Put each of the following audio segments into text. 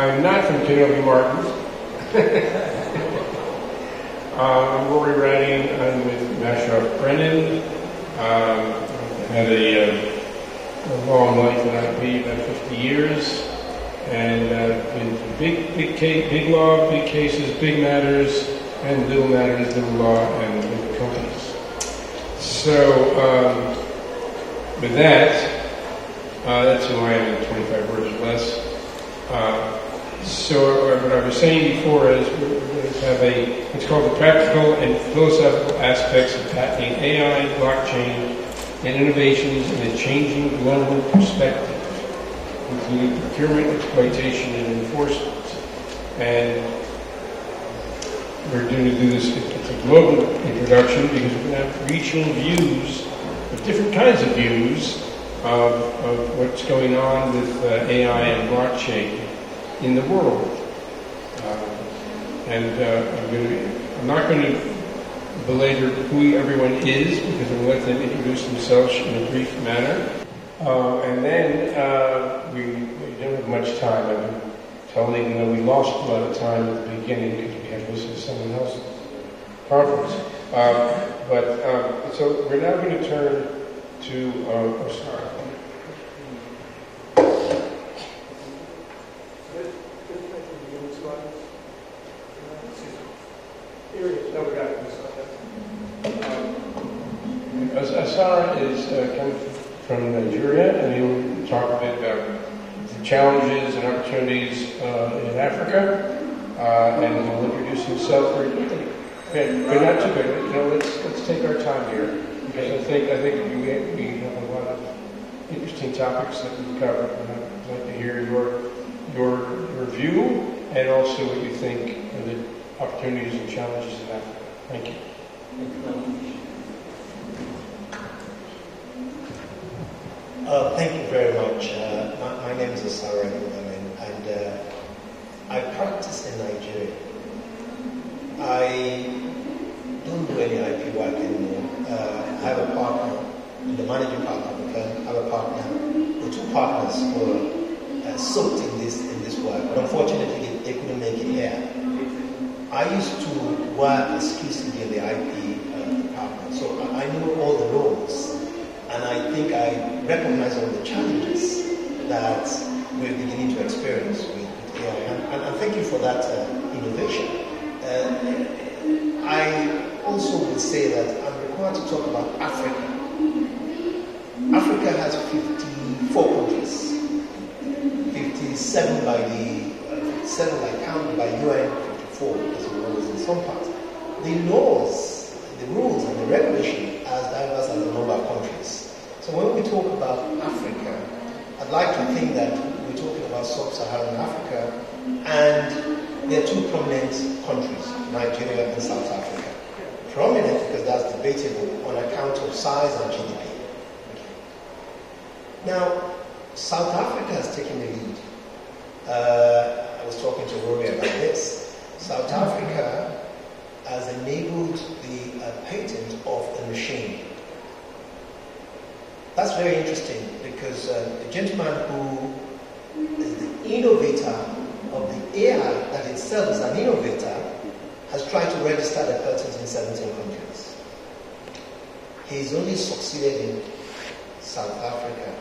I'm not from Kenobi Martin. I'm Rory Radding. I'm with Maschoff Brennan. Had a long life in IP, about 50 years, and been big law, big cases, big matters, and little matters, little law, and little companies. So, with that, that's who I am in 25 words or less. So what I was saying before is we're going to have it's called the practical and philosophical aspects of patenting AI, blockchain, and innovations in a changing global perspective, including procurement, exploitation, and enforcement. And we're going to do this, it's a global introduction because we're going to have regional views, different kinds of views of what's going on with AI and blockchain in the world. I'm not going to belabor who everyone is because I'm going to let them introduce themselves in a brief manner. And then we don't have much time. I've been told, even though we lost a lot of time at the beginning because we had to listen to someone else's conference. So we're now going to turn to Osaro. Osaro is coming from Nigeria, and he'll talk a bit about the challenges and opportunities in Africa, and he'll introduce himself very quickly. But not too big. Let's take our time here, because I think we have a lot of interesting topics that we've covered, and I'd like to hear your view and also what you think of the opportunities and challenges in Africa. Thank you. Thank you very much. Thank you very much. My name is Osaro Eghobamien, and I practice in Nigeria. I don't do any IP work anymore. I have a partner, the managing partner of the firm. I have a partner, or two partners who are soaked in this work, but unfortunately they couldn't make it here. I used to work exclusively in the IP department, so I know all the roles. And I think I recognize all the challenges that we're beginning to experience with AI. And thank you for that innovation. I also would say that I'm required to talk about Africa. Africa has 54 countries, 57 by count by UN, 54 as it was in some parts. The laws, the rules, and the regulation are as diverse as the number of countries. So when we talk about Africa, I'd like to think that we're talking about sub-Saharan Africa, and there are two prominent countries, Nigeria and South Africa. Prominent because that's debatable on account of size and GDP. Now, South Africa has taken the lead. I was talking to Rory about this. South Africa has enabled the patent of the machine. That's very interesting because the gentleman who is the innovator of the AI that itself is an innovator has tried to register the patent in 17 countries. He's only succeeded in South Africa.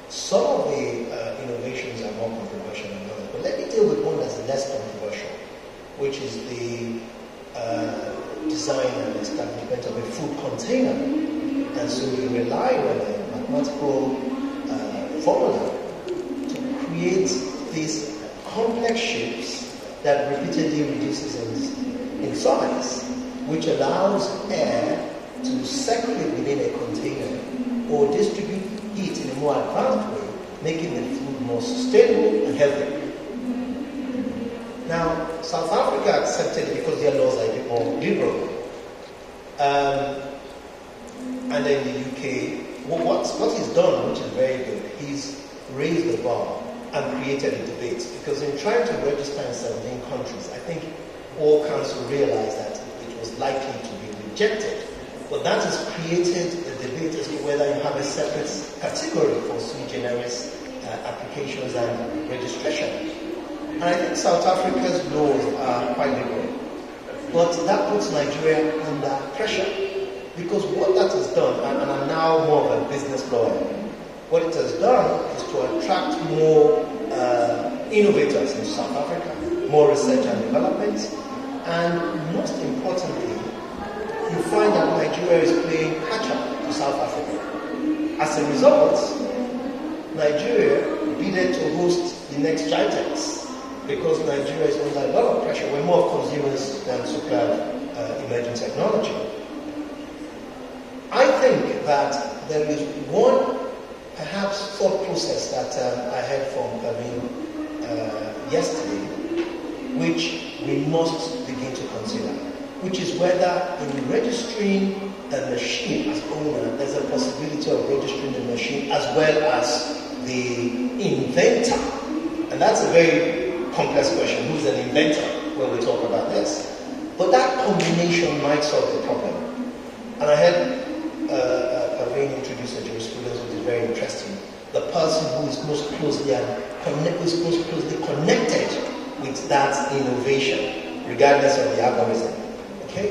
Some of the innovations are more controversial than others, but let me deal with one that's less controversial, which is the design and establishment of a food container. And so you rely on a mathematical formula to create these complex shapes that repeatedly reduces in size, which allows air to circulate within a container or distribute heat in a more advanced way, making the food more sustainable and healthy. Now, South Africa accepted it because their laws are a bit more liberal. And then the UK, what he's done, which is very good, he's raised the bar and created a debate. Because in trying to register in 17 countries, I think all council realized that it was likely to be rejected. But that has created a debate as to whether you have a separate category for sui generis applications and registration. And And I think South Africa's laws are quite liberal. But that puts Nigeria under pressure. Because what that has done, and I'm now more of a business lawyer, what it has done is to attract more innovators in South Africa, more research and development, and most importantly, you find that Nigeria is playing catch-up to South Africa. As a result, Nigeria bidded to host the next GITEX because Nigeria is under a lot of pressure. We're more consumers than suppliers of emerging technology. I think that there is one, perhaps, thought process that I heard from Perchstone yesterday, which we must begin to consider, which is whether in registering a machine as owner, there's a possibility of registering the machine as well as the inventor. And that's a very complex question. Who's an inventor when we talk about this? But that combination might solve the problem. And I heard Perchstone introduce a jurisprudence which is very interesting. The person who is most closely connected with that innovation, regardless of the algorithm. Okay?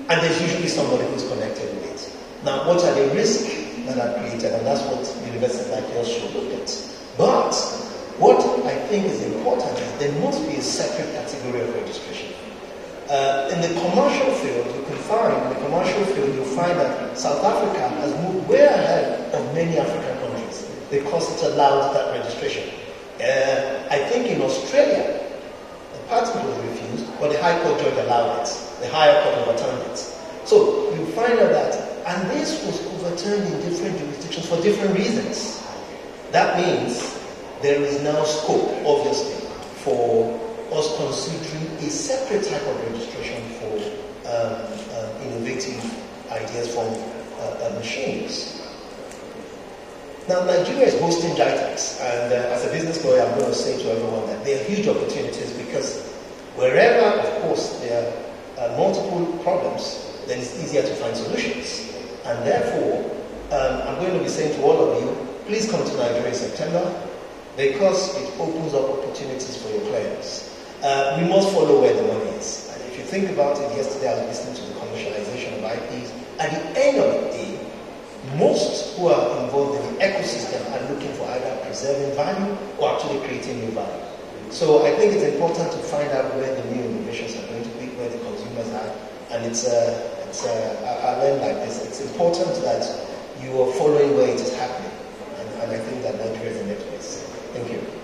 And there's usually somebody who's connected with it. Now, what are the risks that are created? And that's what universities like yours should look at. But what I think is important is there must be a separate category of registration. In the commercial field, you'll find that South Africa has moved way ahead of many African countries because it allows that registration. I think in Australia, the patent was refused, but the High Court judge allowed it. The higher court overturned it. So you find out that, and this was overturned in different jurisdictions for different reasons. That means there is now scope, obviously, for us considering a separate type of registration for innovative ideas from machines. Now, Nigeria is hosting GITEX, and as a business lawyer, I'm going to say to everyone that there are huge opportunities because wherever, of course, there are multiple problems, then it's easier to find solutions. And therefore, I'm going to be saying to all of you, please come to Nigeria in September because it opens up opportunities for your players. We must follow where the money is. And if you think about it, yesterday I was listening to the commercialization of IPs. At the end of the day, most who are involved in the ecosystem are looking for either preserving value or actually creating new value. So I think it's important to find out where the new innovations are going to be, where the consumers are, and I learned like this. It's important that you are following where it is happening, and I think that Nigeria is the next place. Thank you.